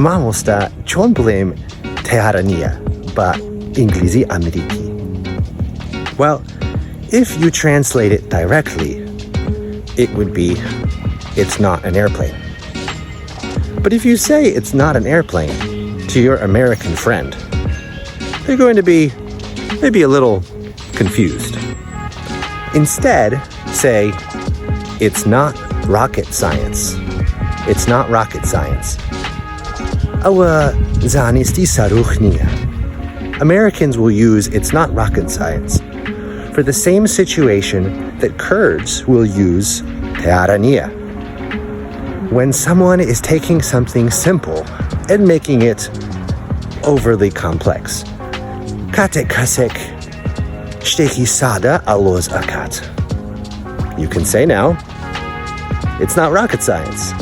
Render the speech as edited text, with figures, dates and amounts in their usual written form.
مامۆستا چۆن بڵێم تەیارە نییە بە ئینگلیزی ئەمریکی؟ Well, if you translate it directly, it would be, it's not an airplane. But if you say it's not an airplane to your American friend, they're going to be maybe a little confused. Instead, say, it's not rocket science. It's not rocket science. زانستی صاروخ نییە. Americans will use it's not rocket science for the same situation that Kurds will use Teyare nîye. When someone is taking something simple and making it overly complex. Kate kasek shteki sada aloz akat. You can say now, it's not rocket science.